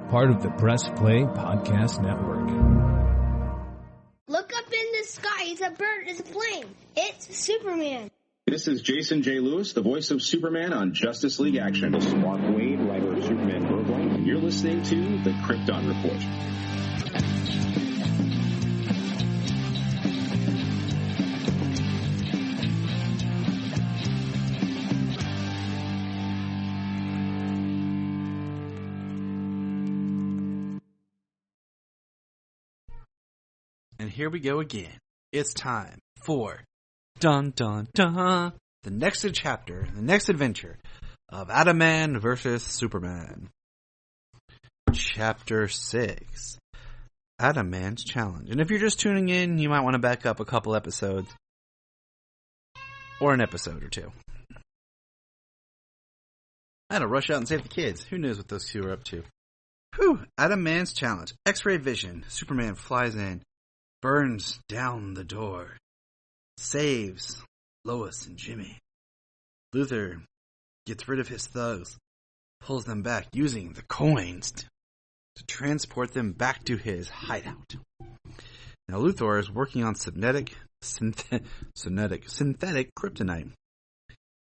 part of the Press Play Podcast Network. Look up in the sky. It's a bird. It's a plane. It's Superman. This is Jason J. Lewis, the voice of Superman on Justice League Action. This is Mark Wade, writer of Superman Birthright, and you're listening to the Krypton Report. And here we go again. It's time for dun dun dun, the next chapter, the next adventure of Adam-Man versus Superman. Chapter 6, Adam-Man's Challenge. And if you're just tuning in, you might want to back up a couple episodes. Or an episode or two. I had to rush out and save the kids. Who knows what those two are up to. Whew, Adam-Man's Challenge. X-ray vision. Superman flies in. Burns down the door. Saves Lois and Jimmy. Luthor gets rid of his thugs. Pulls them back using the coins to transport them back to his hideout. Now Luthor is working on synthetic kryptonite.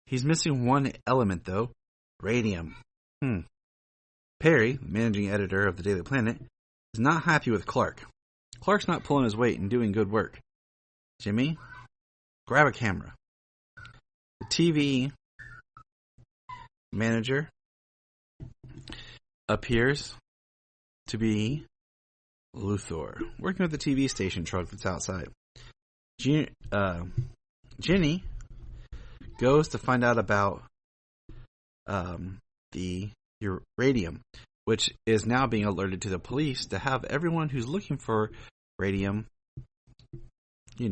He's missing one element though. Radium. Perry, the managing editor of the Daily Planet, is not happy with Clark. Clark's not pulling his weight and doing good work. Jimmy, grab a camera. The TV manager appears to be Luthor, working with the TV station truck that's outside. Ginny goes to find out about the radium, which is now being alerted to the police to have everyone who's looking for radium, what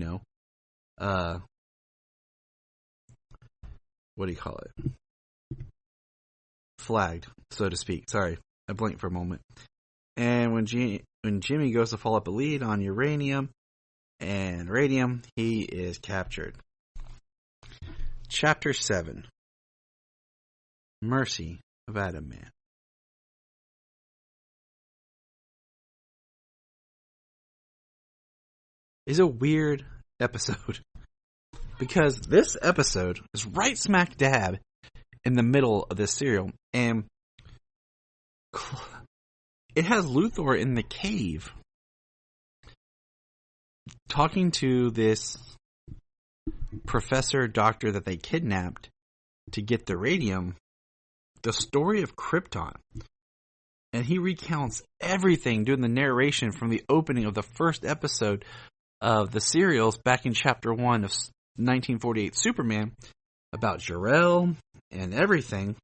do you call it? Flagged, so to speak. Sorry, I blinked for a moment. And when Jimmy goes to follow up a lead on uranium and radium, he is captured. Chapter 7, Mercy of Adam-Man. Is a weird episode because this episode is right smack dab in the middle of this serial, and it has Luthor in the cave talking to this professor doctor that they kidnapped to get the radium, the story of Krypton. And he recounts everything during the narration from the opening of the first episode of the serials back in chapter 1 of 1948 Superman about Jor-El and everything.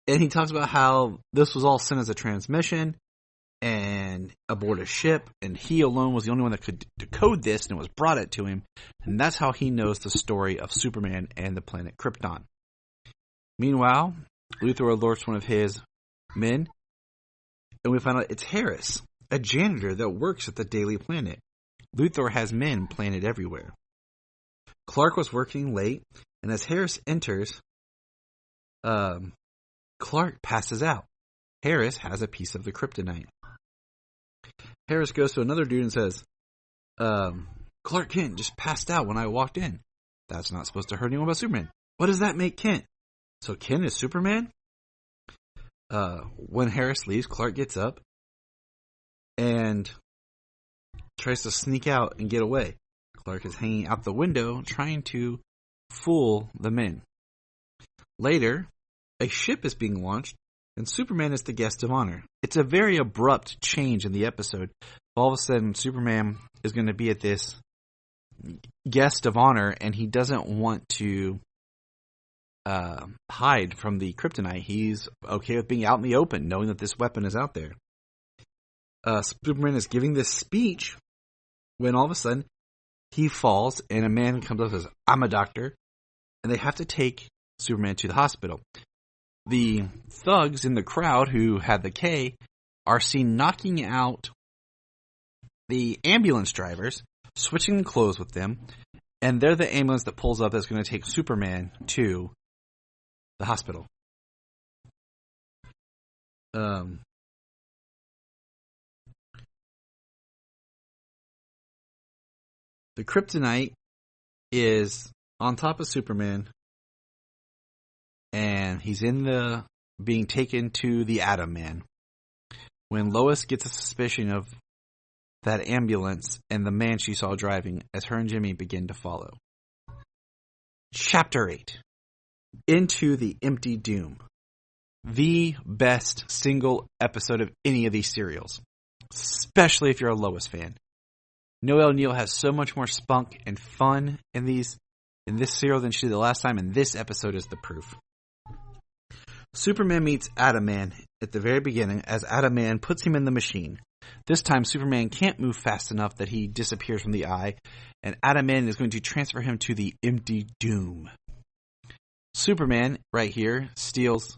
And he talks about how this was all sent as a transmission and aboard a ship, and he alone was the only one that could decode this, and it was brought it to him. And that's how he knows the story of Superman and the planet Krypton. Meanwhile, Luthor alerts one of his men, and we find out it's Harris, a janitor that works at the Daily Planet. Luthor has men planted everywhere. Clark was working late, and as Harris enters, Clark passes out. Harris has a piece of the kryptonite. Harris goes to another dude and says, Clark Kent just passed out when I walked in. That's not supposed to hurt anyone but Superman. What does that make Kent? So Kent is Superman? When Harris leaves, Clark gets up and tries to sneak out and get away. Clark is hanging out the window trying to fool the men. Later, a ship is being launched and Superman is the guest of honor. It's a very abrupt change in the episode. All of a sudden, Superman is going to be at this guest of honor and he doesn't want to hide from the kryptonite. He's okay with being out in the open, knowing that this weapon is out there. Superman is giving this speech when all of a sudden he falls and a man comes up and says, I'm a doctor. And they have to take Superman to the hospital. The thugs in the crowd who had the K are seen knocking out the ambulance drivers, switching clothes with them, and they're the ambulance that pulls up that's going to take Superman to the hospital. The kryptonite is on top of Superman, and he's being taken to the Atom Man. When Lois gets a suspicion of that ambulance and the man she saw driving as her and Jimmy begin to follow. Chapter 8. Into the Empty Doom. The best single episode of any of these serials. Especially if you're a Lois fan. Noelle Neal has so much more spunk and fun in this serial than she did the last time, and this episode is the proof. Superman meets Atom Man at the very beginning as Atom Man puts him in the machine. This time, Superman can't move fast enough that he disappears from the eye, and Atom Man is going to transfer him to the Empty Doom. Superman, right here, steals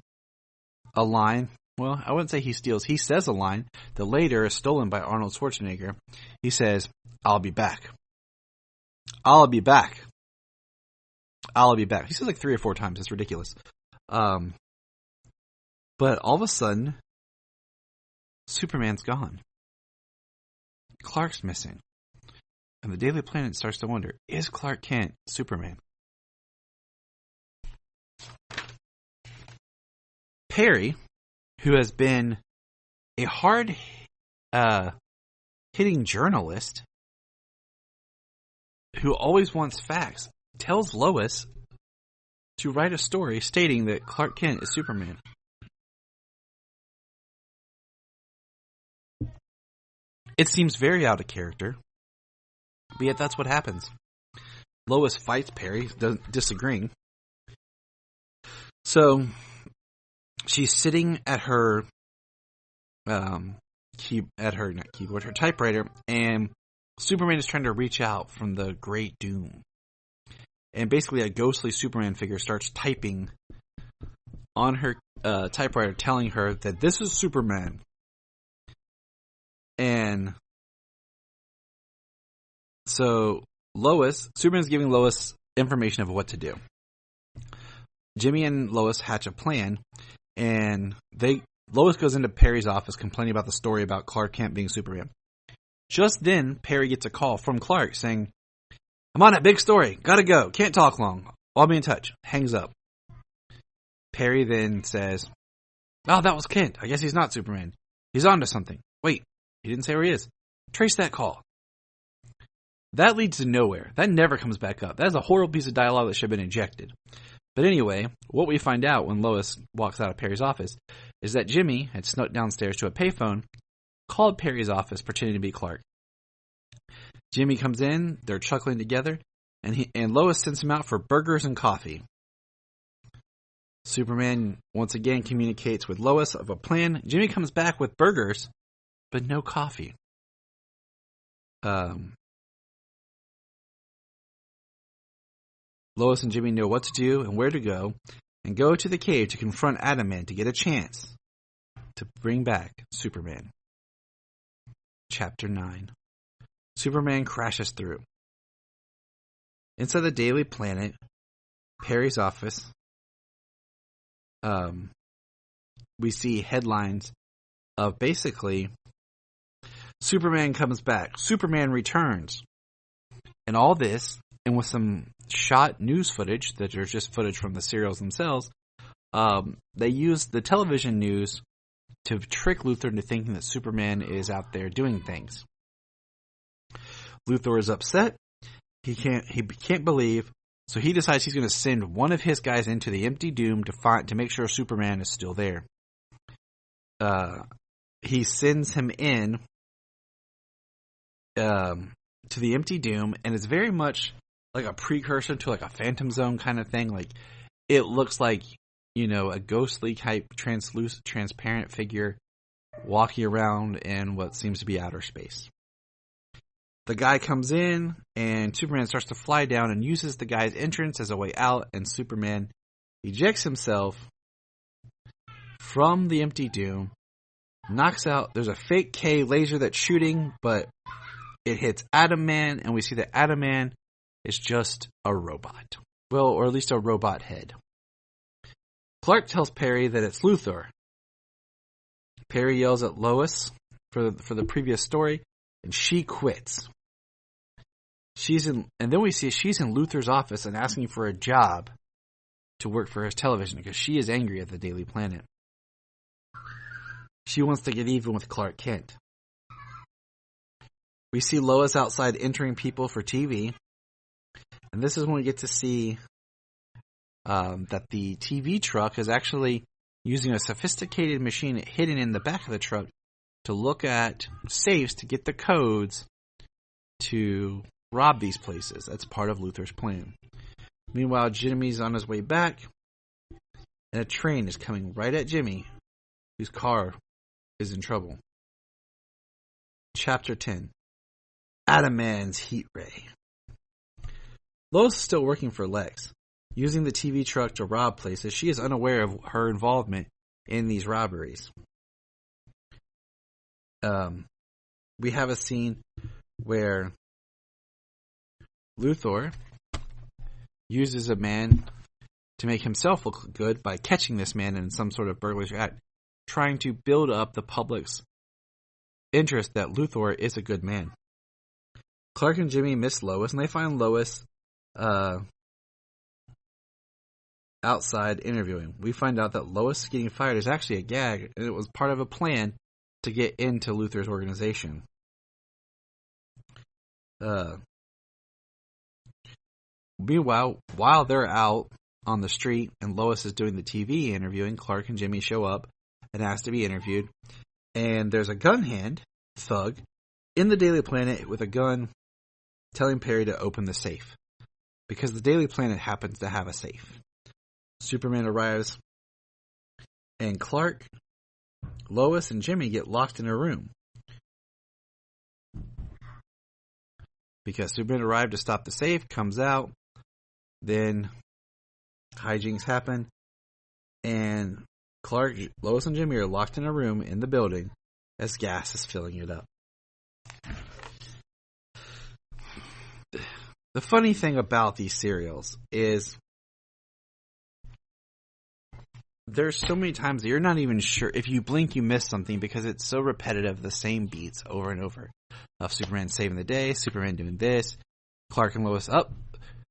a line. Well, I wouldn't say he steals. He says a line that later is stolen by Arnold Schwarzenegger. He says, "I'll be back. I'll be back. I'll be back." He says like 3 or 4 times. It's ridiculous. But all of a sudden, Superman's gone. Clark's missing. And the Daily Planet starts to wonder, is Clark Kent Superman? Perry, who has been a hard hitting journalist who always wants facts, tells Lois to write a story stating that Clark Kent is Superman. It seems very out of character, but yet that's what happens. Lois fights Perry, disagreeing. So she's sitting at her her typewriter, and Superman is trying to reach out from the Great Doom. And basically a ghostly Superman figure starts typing on her typewriter, telling her that this is Superman. And so Superman's giving Lois information of what to do. Jimmy and Lois hatch a plan, and Lois goes into Perry's office complaining about the story about Clark Kent being Superman. Just then, Perry gets a call from Clark saying, "I'm on a big story. Gotta go. Can't talk long. I'll be in touch." Hangs up. Perry then says, "Oh, that was Kent. I guess he's not Superman. He's on to something. Wait, he didn't say where he is. Trace that call." That leads to nowhere. That never comes back up. That is a horrible piece of dialogue that should have been injected. But anyway, what we find out when Lois walks out of Perry's office is that Jimmy had snuck downstairs to a payphone, called Perry's office pretending to be Clark. Jimmy comes in, they're chuckling together, and Lois sends him out for burgers and coffee. Superman once again communicates with Lois of a plan. Jimmy comes back with burgers, but no coffee. Lois and Jimmy know what to do and where to go, and go to the cave to confront Atom Man to get a chance to bring back Superman. Chapter 9. Superman crashes through. Inside the Daily Planet, Perry's office, we see headlines of basically Superman comes back, Superman returns, and all this, and with some shot news footage that are just footage from the serials themselves, they use the television news to trick Luthor into thinking that Superman is out there doing things. Luthor is upset. He can't believe, so he decides he's going to send one of his guys into the Empty Doom to make sure Superman is still there. He sends him in to the Empty Doom, and it's very much like a precursor to like a Phantom Zone kind of thing. Like, it looks like, a ghostly type transparent figure walking around in what seems to be outer space. The guy comes in, and Superman starts to fly down and uses the guy's entrance as a way out, and Superman ejects himself from the Empty Doom, knocks out, there's a fake K laser that's shooting, but it hits Atom Man, and we see that Atom Man is just a robot. Well, or at least a robot head. Clark tells Perry that it's Luthor. Perry yells at Lois for the previous story, and she quits. And then we see she's in Luthor's office and asking for a job to work for his television because she is angry at the Daily Planet. She wants to get even with Clark Kent. We see Lois outside entering people for TV. And this is when we get to see that the TV truck is actually using a sophisticated machine hidden in the back of the truck to look at safes to get the codes to rob these places. That's part of Luthor's plan. Meanwhile, Jimmy's on his way back, and a train is coming right at Jimmy, whose car is in trouble. Chapter 10. Adaman's Heat Ray. Lois is still working for Lex. Using the TV truck to rob places, she is unaware of her involvement in these robberies. We have a scene where Luthor uses a man to make himself look good by catching this man in some sort of burglary act, trying to build up the public's interest that Luthor is a good man. Clark and Jimmy miss Lois, and they find Lois outside interviewing. We find out that Lois getting fired is actually a gag, and it was part of a plan to get into Luthor's organization. Meanwhile, while they're out on the street and Lois is doing the TV interviewing, Clark and Jimmy show up and ask to be interviewed. And there's a gun hand thug in the Daily Planet with a gun telling Perry to open the safe, because the Daily Planet happens to have a safe. Superman arrives, and Clark, Lois, and Jimmy get locked in a room. Because Superman arrived to stop the safe, comes out, then hijinks happen, and Clark, Lois, and Jimmy are locked in a room in the building as gas is filling it up. The funny thing about these serials is there's so many times that you're not even sure. If you blink, you miss something because it's so repetitive, the same beats over and over. Of Superman saving the day, Superman doing this, Clark and Lois up.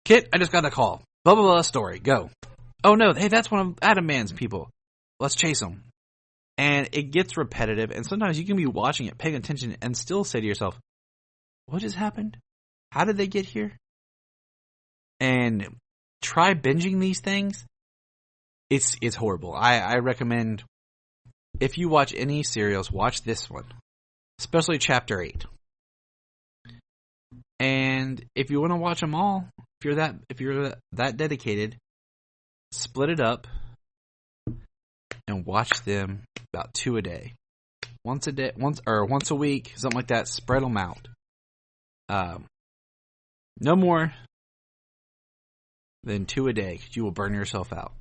Kit, I just got a call. Blah, blah, blah, story. Go. Oh no, hey, that's one of Adam Man's people. Let's chase him. And it gets repetitive, and sometimes you can be watching it, paying attention, and still say to yourself, what just happened? How did they get here? And try binging these things. It's horrible. I recommend, if you watch any serials, watch this one. Especially Chapter 8. And if you want to watch them all, if you're that dedicated, split it up and watch them about 2 a day. Once a week, something like that. Spread them out. No more than 2 a day, because you will burn yourself out.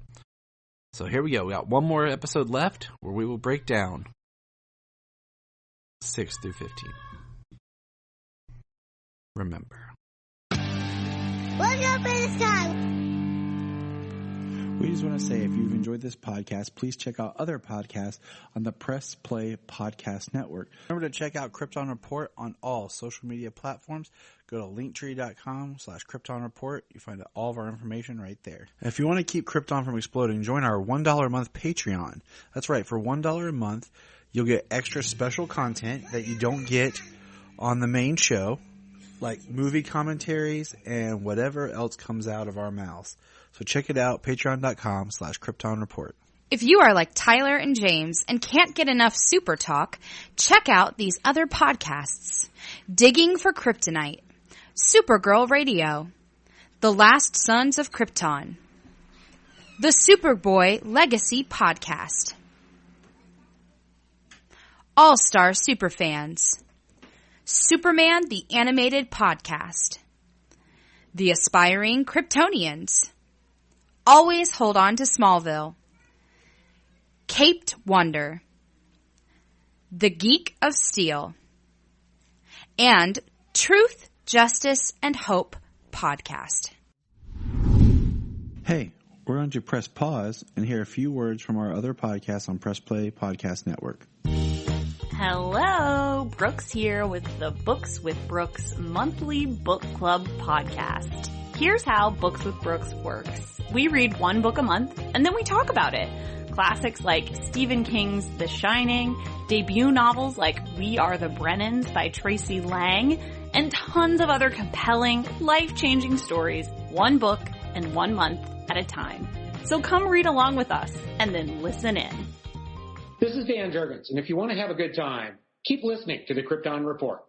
So here we go. We got one more episode left where we will break down 6 through 15. Remember. Look up in the sky. We just want to say, if you've enjoyed this podcast, please check out other podcasts on the Press Play Podcast Network. Remember to check out Krypton Report on all social media platforms. Go to linktree.com/Krypton Report. You find all of our information right there. If you want to keep Krypton from exploding, join our $1 a month Patreon. That's right, for $1 a month, you'll get extra special content that you don't get on the main show, like movie commentaries and whatever else comes out of our mouths. So check it out, patreon.com/Krypton Report. If you are like Tyler and James and can't get enough Super Talk, check out these other podcasts. Digging for Kryptonite, Supergirl Radio, The Last Sons of Krypton, the Superboy Legacy Podcast, All-Star Superfans, Superman the Animated Podcast, The Aspiring Kryptonians, Always Hold On to Smallville, Caped Wonder, The Geek of Steel, and Truth, Justice, and Hope Podcast. Hey, we're going to press pause and hear a few words from our other podcasts on Press Play Podcast Network. Hello, Brooks here with the Books with Brooks monthly book club podcast. Here's how Books with Brooks works. We read one book a month and then we talk about it. Classics like Stephen King's The Shining, debut novels like We Are the Brennans by Tracy Lang, and tons of other compelling, life-changing stories, one book and 1 month at a time. So come read along with us and then listen in. This is Dan Jurgens, and if you want to have a good time, keep listening to the Krypton Report.